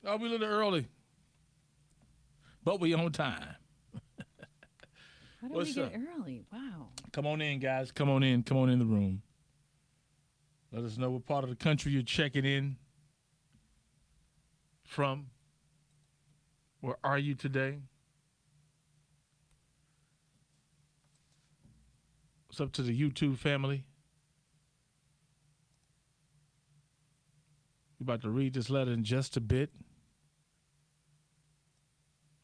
Oh, we a little early, but we on time. How did we What's get up? early? Wow. Come on in, guys. Come on in. Come on in the room. Let us know what part of the country you're checking in from. Where are you today? What's up to the YouTube family? We're about to read this letter in just a bit.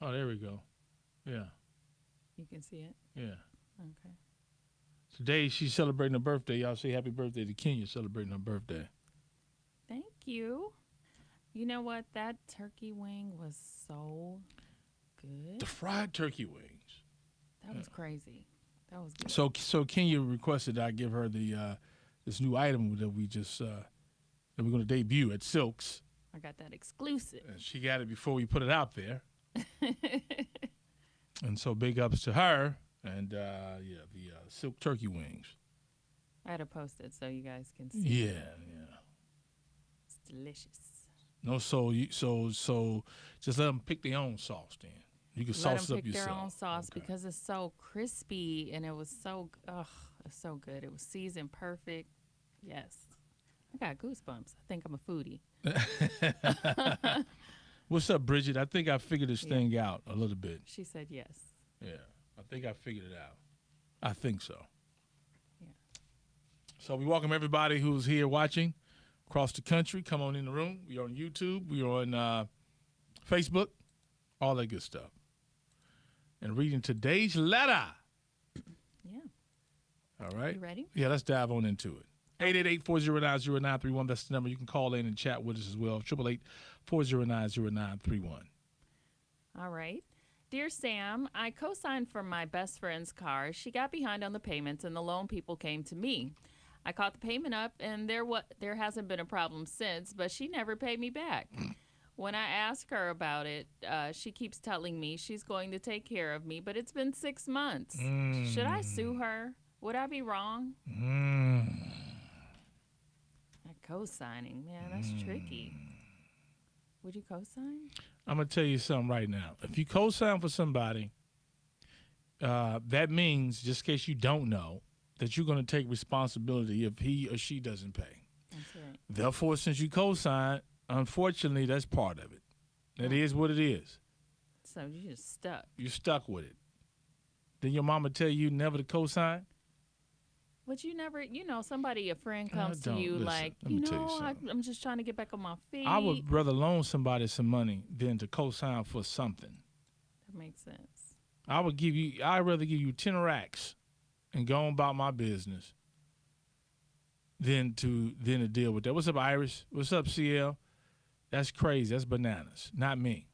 Oh, there we go. Yeah, You can see it. yeah. Okay. Today she's celebrating her birthday. Y'all say happy birthday to Kenya celebrating her birthday. Thank you. You know what? That turkey wing was so good. The fried turkey wings. That was crazy. That was good. So Kenya requested I give her the this new item that we just that we're going to debut at Silks, I got that exclusive. and she got it before we put it out there. And so big ups to her, and yeah, the Silk turkey wings. I had to post it so you guys can see. Yeah, it. yeah. It's delicious. No, so just let them pick their own sauce. Then you can Let sauce them it up pick yourself. their own sauce Okay. because it's so crispy and it was so it's so good. It was seasoned perfect. Yes. I got goosebumps. I think I'm a foodie. What's up, Bridget? I think I figured this Yeah. thing out a little bit. She said yes. Yeah, I think I figured it out. I think so. Yeah. So we welcome everybody who's here watching across the country. Come on in the room. We're on YouTube. We're on Facebook. All that good stuff. And reading today's letter. Yeah. All right. You ready? Yeah, let's dive on into it. 888-409-0931. That's the number. You can call in and chat with us as well. 888-409-0931. All right. Dear Sam, I co signed for my best friend's car. She got behind on the payments, and the loan people came to me. I caught the payment up, and there hasn't been a problem since, but she never paid me back. When I ask her about it, she keeps telling me she's going to take care of me, but it's been 6 months. Should I sue her? Would I be wrong? That co-signing, man, that's tricky. Would you co-sign? I'm going to tell you something right now. If you co-sign for somebody, that means, just in case you don't know, that you're going to take responsibility if he or she doesn't pay. That's right. Therefore, since you co-sign, unfortunately, that's part of it. That is what it is. So you're just stuck. You're stuck with it. Did your mama tell you never to co-sign? But you never, somebody, a friend comes to don't. you Listen, like, let me tell you something. I'm just trying to get back on my feet. I would rather loan somebody some money than to co-sign for something. That makes sense. I'd rather give you 10 racks and go on about my business than to deal with that. What's up, Iris? What's up, CL? That's crazy. That's bananas. Not me.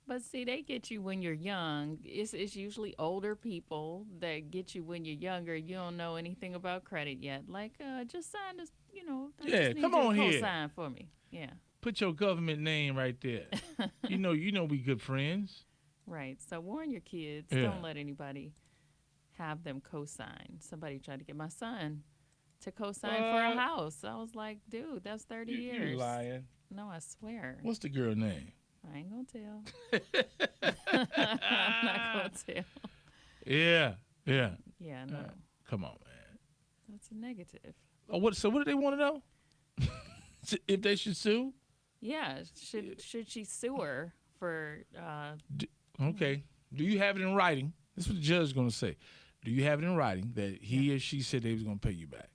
But see, they get you when you're young. It's usually older people that get you when you're younger. You don't know anything about credit yet. Like, just sign this, I Yeah, just need come you on to here. co-sign for me. Yeah. Put your government name right there. you know we good friends. Right. So warn your kids. Yeah. Don't let anybody have them co-sign. Somebody tried to get my son to co-sign for a What? house. I was like, dude, that's 30 years. You lying. No, I swear. What's the girl name? I ain't gonna tell. I'm not gonna tell. Yeah. Yeah, no. Come on, man. That's a negative. Oh, so what do they want to know? If they should sue? Yeah, should she sue her for Okay. Do you have it in writing? This is what the judge is going to say. Do you have it in writing that he or she said they was going to pay you back?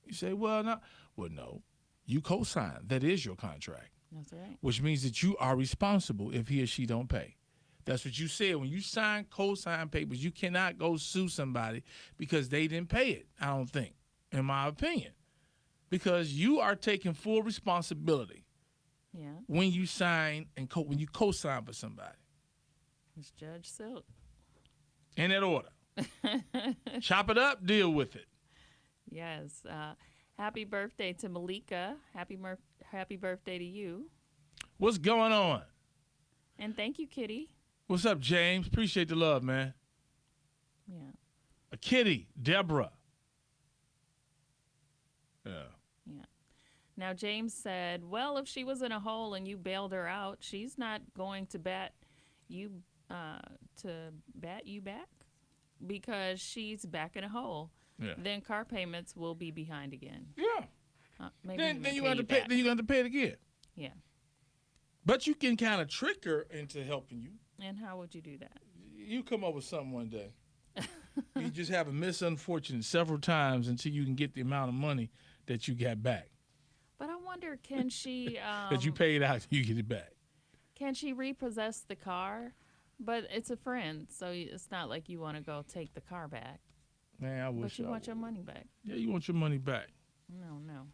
You say, well, no. Well, no. You co-signed. That is your contract, That's right. which means that you are responsible if he or she don't pay. That's what you said. When you sign co-sign papers, you cannot go sue somebody because they didn't pay it, I don't think, in my opinion. Because you are taking full responsibility Yeah. when you sign and when you co-sign for somebody. It's Judge Silk. In that order. Chop it up, deal with it. Yes. Happy birthday to Malika. Happy birthday to you. What's going on? And thank you, Kitty. What's up, James? Appreciate the love, man. Yeah. A Kitty, Deborah. Yeah. Yeah. Now, James said, well, if she was in a hole and you bailed her out, she's not going to you bat you back because she's back in a hole. Yeah. Then car payments will be behind again. Yeah. Maybe Then you have to pay. Then you have to pay it again. Yeah. But you can kind of trick her into helping you. And how would you do that? You come up with something one day. You just have a misunfortunate several times until you can get the amount of money that you got back. But I wonder, can she that you paid out, you get it back. Can she repossess the car? But it's a friend, so it's not like you want to go take the car back. Man, I wish. But you want your money back. Yeah, you want your money back. No.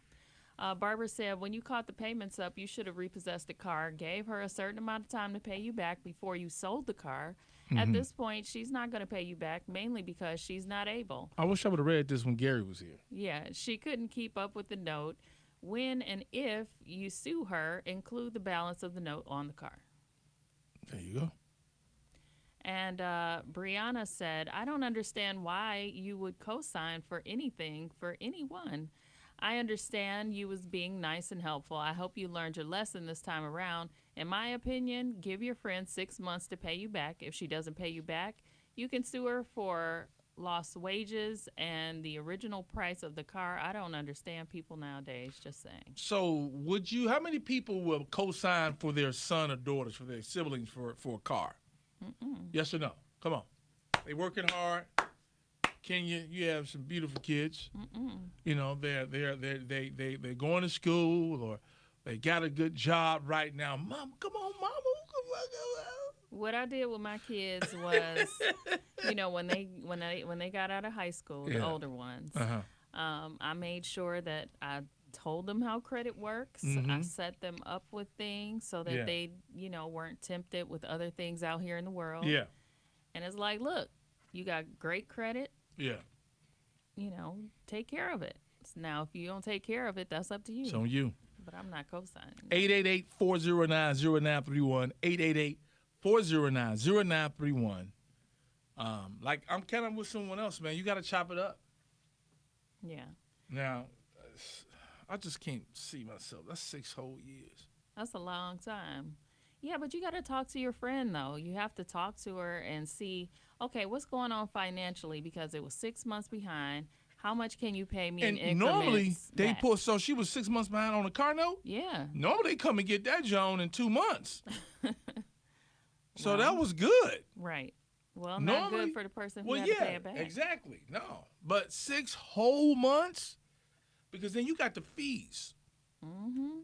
Barbara said, when you caught the payments up, you should have repossessed the car, gave her a certain amount of time to pay you back before you sold the car. Mm-hmm. At this point, she's not going to pay you back, mainly because she's not able. I wish I would have read this when Gary was here. Yeah, she couldn't keep up with the note. When and if you sue her, include the balance of the note on the car. There you go. And Brianna said, I don't understand why you would co-sign for anything for anyone. I understand you was being nice and helpful. I hope you learned your lesson this time around. In my opinion, give your friend 6 months to pay you back. If she doesn't pay you back, you can sue her for lost wages and the original price of the car. I don't understand people nowadays, just saying. So how many people will co-sign for their son or daughters, for their siblings for a car? Mm-mm. Yes or no? Come on. They working hard. Kenya, you have some beautiful kids. Mm-mm. You know, they're going to school or they got a good job right now. Mom, come on, Mama. What I did with my kids was, you know, when they got out of high school, the older ones, I made sure that I told them how credit works. Mm-hmm. I set them up with things so that they, you know, weren't tempted with other things out here in the world. Yeah. And it's like, look, you got great credit. Yeah. You know, take care of it. Now, if you don't take care of it, that's up to you. It's on you. But I'm not co-signing. 888-409-0931. 888-409-0931. Like, I'm kind of with someone else, man. You got to chop it up. Yeah. Now, I just can't see myself. That's 6 whole years. That's a long time. Yeah, but you got to talk to your friend, though. You have to talk to her and see, okay, what's going on financially because it was 6 months behind. How much can you pay me in increments? Normally, they put, so she was 6 months behind on a car note? Yeah. Normally, they come and get that, Joan, in 2 months. So that was good. Right. Well, not good for the person who had to pay it back. Exactly. No. But 6 whole months? Because then you got the fees. Mm-hmm.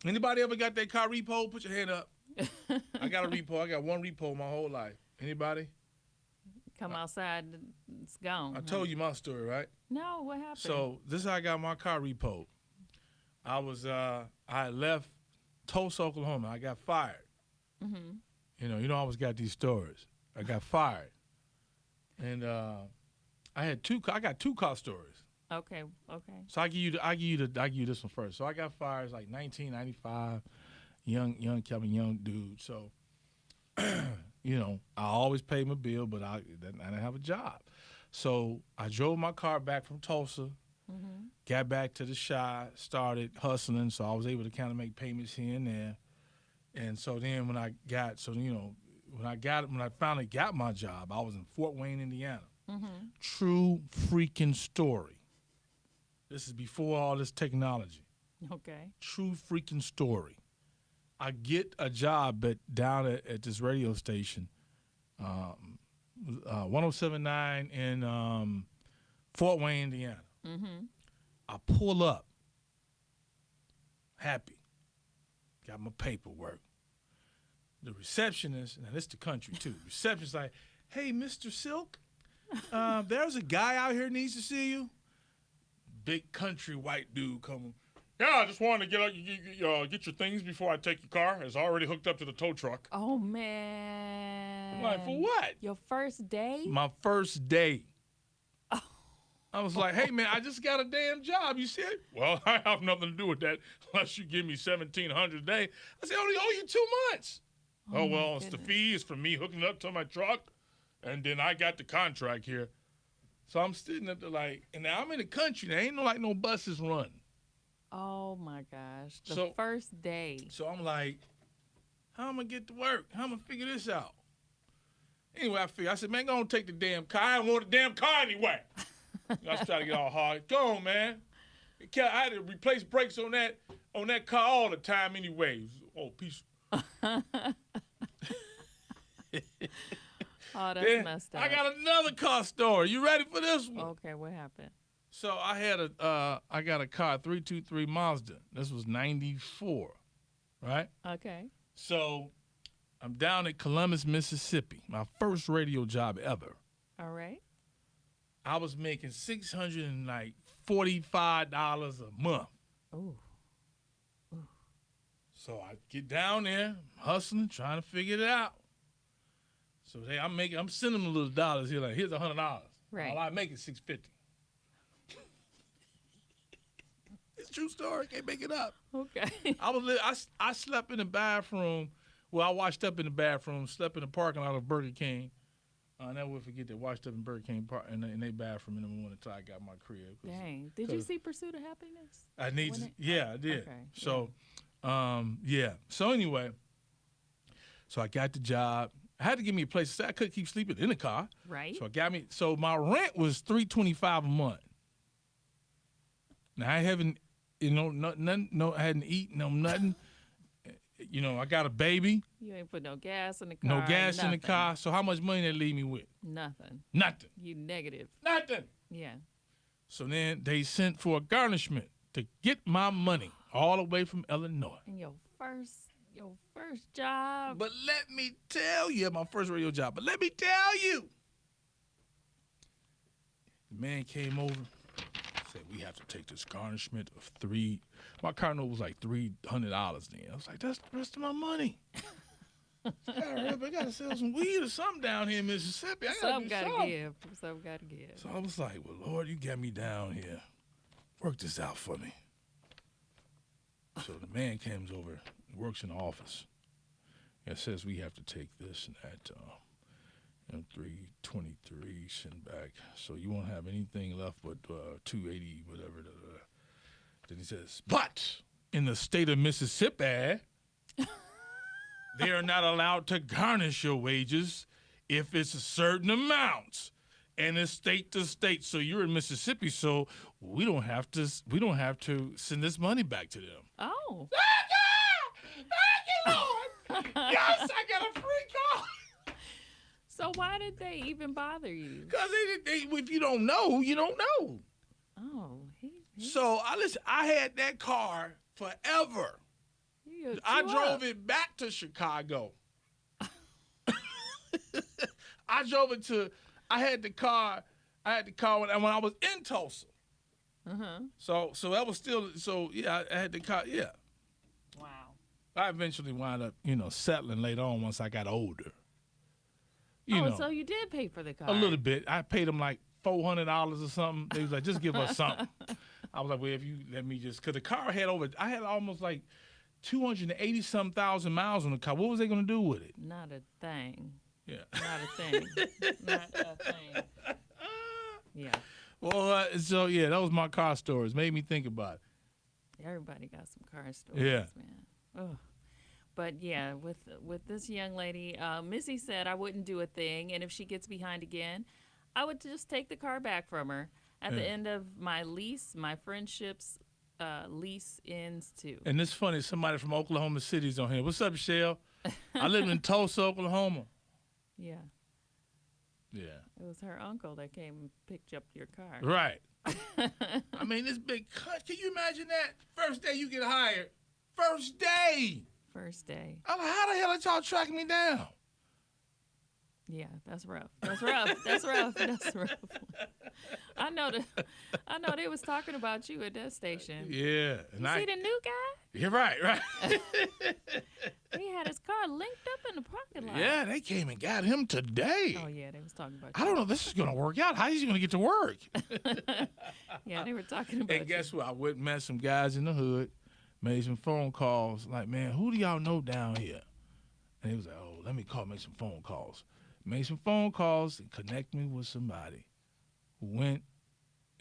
Anybody ever got their car repo? Put your hand up. I got a repo. I got one repo my whole life. Anybody? Come outside, it's gone. I told you my story, right? No, what happened? So this is how I got my car repoed. I left Tulsa, Oklahoma. I got fired. Mm-hmm. You know, I always got these stories. I got fired, and I got 2 car stories. Okay. So I give you this one first. So I got fired. It's like 1995, young Kevin, young dude. So, you know, I always paid my bill, but I didn't have a job. So I drove my car back from Tulsa, got back to the Chi, started hustling. So I was able to kind of make payments here and there. And so then when I finally got my job, I was in Fort Wayne, Indiana. Mm-hmm. True freaking story. This is before all this technology. Okay. True freaking story. I get a job down at this radio station, 107.9 in Fort Wayne, Indiana. Mm-hmm. I pull up, happy, got my paperwork. The receptionist, now this is the country too, receptionist like, hey, Mr. Silk, there's a guy out here needs to see you. Big country white dude coming. Yeah, I just wanted to get your things before I take your car. It's already hooked up to the tow truck. Oh, man. I'm like, for what? Your first day? My first day. Oh. I was like, hey, man, I just got a damn job. You said, well, I have nothing to do with that unless you give me $1,700 a day. I said, I only owe you 2 months. Oh well, it's the fee. It's for me hooking up to my truck. And then I got the contract here. So I'm sitting up there like, and now I'm in the country. There ain't no buses run. Oh my gosh. The So- first day. So I'm like, how am I get to work? How am I figure this out? Anyway, I said, man, go on take the damn car. I don't want the damn car anyway. I was trying to get all hard. Go on, man. I had to replace brakes on that car all the time anyway. Oh, piece. Oh, that's Then messed up. I got another car story. You ready for this one? Okay, what happened? So I got a car, 323 Mazda. This was 94, right? Okay. So I'm down in Columbus, Mississippi. My first radio job ever. All right. I was making $645 a month. Oh. So I get down there, hustling, trying to figure it out. So I'm sending them a little dollars here, like here's $100. Right. All I make is $650. It's a true story. Can't make it up. Okay. I slept in the bathroom. Well, I washed up in the bathroom, slept in the parking lot of Burger King. I never will forget that. Washed up in Burger King in their bathroom in the morning until I got my crib. Dang. Did you see Pursuit of Happiness? I need to. Yeah, I did. Okay, So, yeah. So anyway, so I got the job. I had to give me a place to stay. I couldn't keep sleeping in the car. Right. So I got me. So my rent was $325 a month. Now I haven't, nothing. No, I hadn't eaten nothing. I got a baby. You ain't put no gas in the car. No gas in the nothing. car. So how much money they leave me with? Nothing. Nothing. You negative. Nothing. Yeah. So then they sent for a garnishment to get my money all the way from Illinois. And your first job. But let me tell you, my first radio job. But let me tell you, the man came over, said we have to take this garnishment of $3. My car note was like $300 then. I was like, that's the rest of my money. I gotta sell some weed or something down here in Mississippi. I Some gotta gotta do give. Some gotta give. So I was like, well, Lord, you got me down here. Work this out for me. So the man comes over, works in the office. It says we have to take this and that, 323, send back. So you won't have anything left but 280, whatever. Then he says, but in the state of Mississippi, they are not allowed to garnish your wages if it's a certain amount, and it's state to state. So you're in Mississippi, so we don't have to send this money back to them. Oh. Thank you, Lord. Yes, I got a free car. So why did they even bother you? Because if you don't know, you don't know. Oh. So I had that car forever. I drove it back to Chicago. I had the car when I was in Tulsa. So that was still, I had the car, yeah. Wow. I eventually wound up, settling later on once I got older. So you did pay for the car. A little bit. I paid them like $400 or something. They was like, just give us something. I was like, well, if you let me because the car I had almost like 280-some thousand miles on the car. What was they going to do with it? Not a thing. Yeah. Not a thing. Not a thing. Yeah. Well, so yeah, that was my car stories. Made me think about it. Everybody got some car stories, Yeah. man. Ugh. But yeah, with this young lady, Missy said I wouldn't do a thing, and if she gets behind again, I would just take the car back from her. At the end of my lease, my friendship's lease ends too. And it's funny, somebody from Oklahoma City's on here. What's up, Shell? I live in Tulsa, Oklahoma. Yeah. Yeah. It was her uncle that came and picked up your car. Right. I mean, this big cut. Can you imagine that? First day you get hired. First day. First day. I'm like, how the hell did y'all track me down? Yeah, that's rough. That's rough. That's rough. That's rough. I know they was talking about you at that station. Yeah. You see the new guy? You're right. He had his car linked up in the parking lot. Yeah, they came and got him today. Oh, yeah, they was talking about I don't know if this is going to work out. How is he going to get to work? Yeah, they were talking about And guess what? I went and met some guys in the hood, made some phone calls. Like, man, who do y'all know down here? And he was like, oh, let me make some phone calls. Made some phone calls and connect me with somebody who went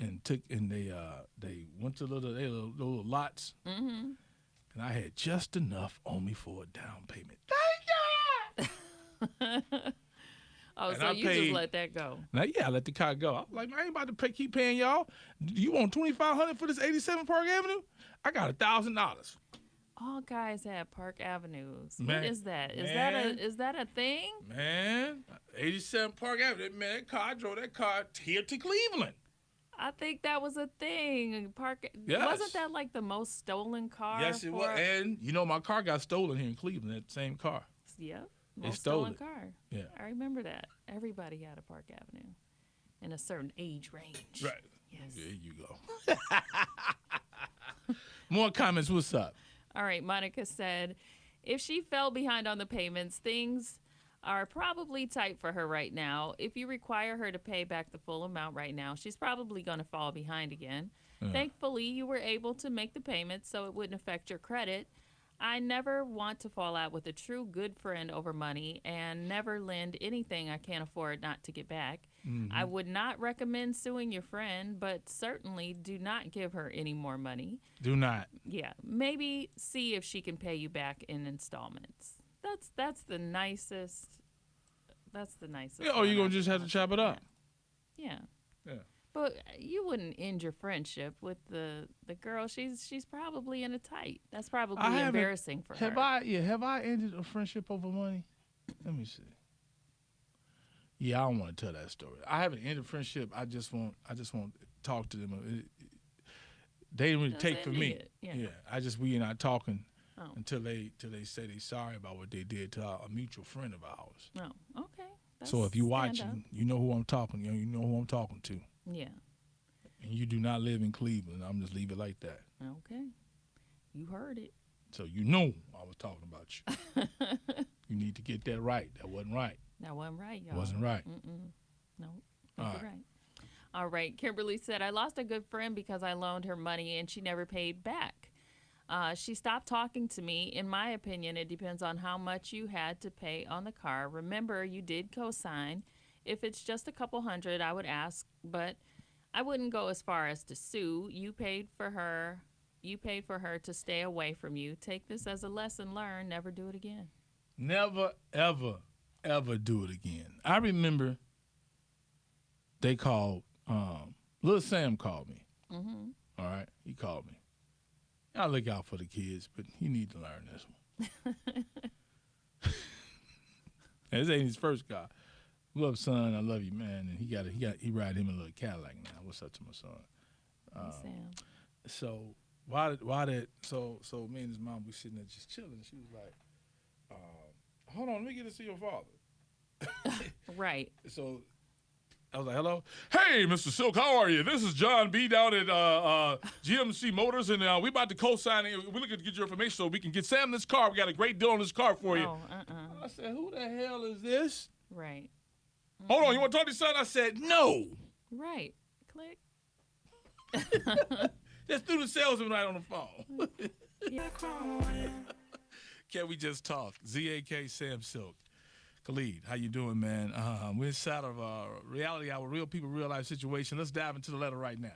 and they went to little lots, Mm-hmm. and I had just enough on me for a down payment. Oh, And so I you just paid- let that go. Now, yeah, I let the car go. I was like, man, I ain't about to keep paying y'all. You want $2,500 for this 87 Park Avenue? I got $1,000. All guys have Park Avenues. Man, What is that? man. Is that a thing? Man, 87 Park Avenue. Man, I drove that car here to Cleveland. I think that was a thing. Yes. Wasn't that like the most stolen car? Yes, it was. And, my car got stolen here in Cleveland, that same car. Yep. They Most stole stolen it. car. Yeah. I remember that. Everybody had a Park Avenue in a certain age range. Right. Yes. There you go. More comments. What's up? All right. Monica said, if she fell behind on the payments, things are probably tight for her right now. If you require her to pay back the full amount right now, she's probably going to fall behind again. Thankfully, you were able to make the payments so it wouldn't affect your credit. I never want to fall out with a true good friend over money and never lend anything I can't afford not to get back. I would not recommend suing your friend, but certainly do not give her any more money. Do not. Yeah, maybe see if she can pay you back in installments. That's the nicest. That's the nicest. Yeah, or you're going to just have to chop it up. Yeah. Yeah. But you wouldn't end your friendship with the girl. She's probably in a tight. That's probably embarrassing for her. Have I ended a friendship over money? Let me see. Yeah, I don't want to tell that story. I haven't ended a friendship. I just won't talk to them. They didn't really Just take for ending me. it, yeah. We not talking Oh. until they say they sorry about what they did to a mutual friend of ours. Oh, okay. So if you Stand watching, up. you know who I'm talking. You know who I'm talking to. Yeah. And you do not live in Cleveland. I'm just leave it like that. Okay. You heard it. So you know I was talking about you. You need to get that right. That wasn't right. That wasn't right, y'all. Wasn't right. No. All You're right. right. All right. Kimberly said, I lost a good friend because I loaned her money and she never paid back. She stopped talking to me. In my opinion, it depends on how much you had to pay on the car. Remember, you did co-sign. If it's just a couple hundred, I would ask, but I wouldn't go as far as to sue. You paid for her to stay away from you. Take this as a lesson learned. Never do it again. Never, ever, ever do it again. I remember they called, Lil Sam called me. Mm-hmm. All right? He called me. I look out for the kids, but you need to learn this one. This ain't his first car. Love, son, I love you, man. And he ride him a little Cadillac now. What's up to my son? Sam. So so me and his mom we sitting there just chilling. She was like, hold on, let me get to see your father. Right. So I was like, hello? Hey, Mr. Silk, how are you? This is John B. down at GMC Motors, and we about to co-sign it. We're looking to get your information so we can get Sam this car. We got a great deal on this car for you. Oh, I said, who the hell is this? Right. Hold on, you want to talk to your son? I said, no. Right. Click. Just threw the salesman right on the phone. Yeah. Can we just talk? ZAK, Sam Silk. Khalid, how you doing, man? We're inside of Reality Hour, real people, real life situation. Let's dive into the letter right now.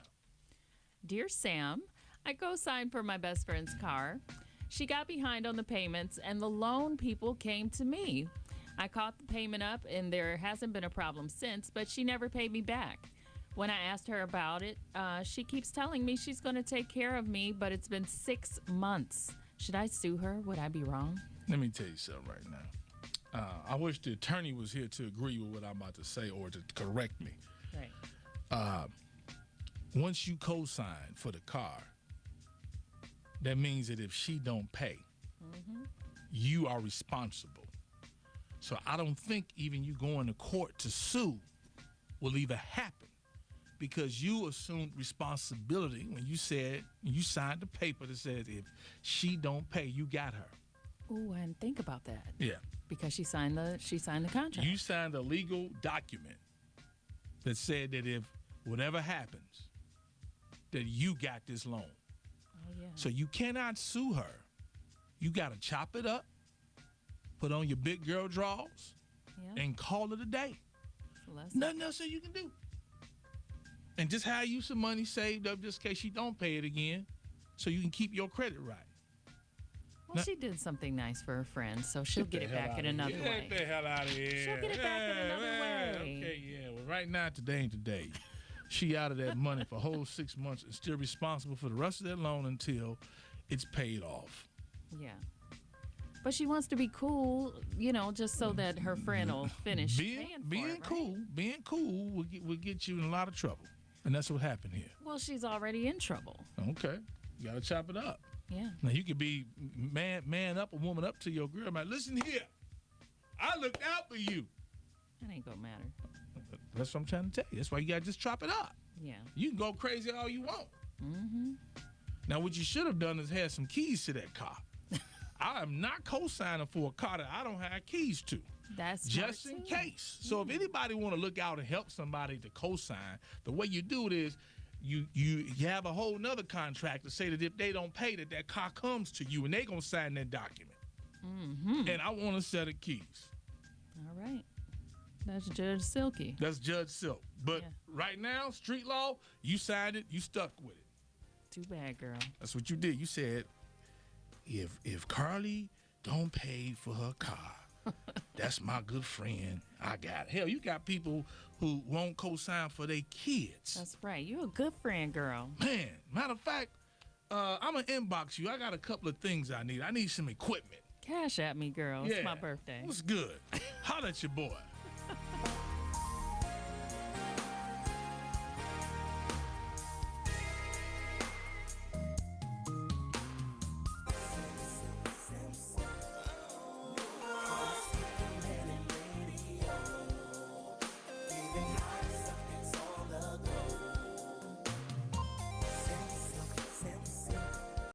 Dear Sam, I co-signed for my best friend's car. She got behind on the payments and the loan people came to me. I caught the payment up and there hasn't been a problem since, but she never paid me back. When I asked her about it, she keeps telling me she's going to take care of me, but it's been 6 months. Should I sue her? Would I be wrong? Let me tell you something right now. I wish the attorney was here to agree with what I'm about to say or to correct me. Right. Once you co-sign for the car, that means that if she don't pay, you are responsible. So I don't think even you going to court to sue will even happen because you assumed responsibility when you signed the paper that says if she don't pay, you got her. Oh, I didn't think about that. Yeah. Because she signed the contract. You signed a legal document that said that if whatever happens, that you got this loan. Oh, yeah. So you cannot sue her. You got to chop it up, put on your big girl drawers, Yeah. and call it a day. Lesson. Nothing else that you can do. And just have you some money saved up just in case she don't pay it again, so you can keep your credit right. Well, she did something nice for her friends, so she'll get it back in another way. Get the hell out of here. She'll get it back in another way. Okay, yeah. Well, right now, today ain't today. She out of that money for a whole 6 months and still responsible for the rest of that loan until it's paid off. Yeah. But she wants to be cool, just so that her friend will finish paying for it, right? Being cool will get you in a lot of trouble. And that's what happened here. Well, she's already in trouble. Okay. You got to chop it up. Yeah. Now, you could be man up or woman up to your girl. Man, listen here. I looked out for you. That ain't going to matter. That's what I'm trying to tell you. That's why you got to just chop it up. Yeah. You can go crazy all you want. Mm-hmm. Now, what you should have done is had some keys to that car. I am not co-signing for a car that I don't have keys to. That's just in case. So if anybody want to look out and help somebody to co-sign, the way you do it is you have a whole nother contract to say that if they don't pay that car comes to you and they gonna sign that document. Mm-hmm. And I want a set of keys. All right. That's Judge Silky. That's Judge Silk. But right now, street law, you signed it, you stuck with it. Too bad, girl. That's what you did. You said, if Carly don't pay for her car, that's my good friend. I got it. Hell, you got people who won't co-sign for their kids. That's right. You're a good friend, girl. Man, matter of fact, I'm going to inbox you. I got a couple of things I need. I need some equipment. Cash at me, girl. It's my birthday. What's good? Holla at your boy.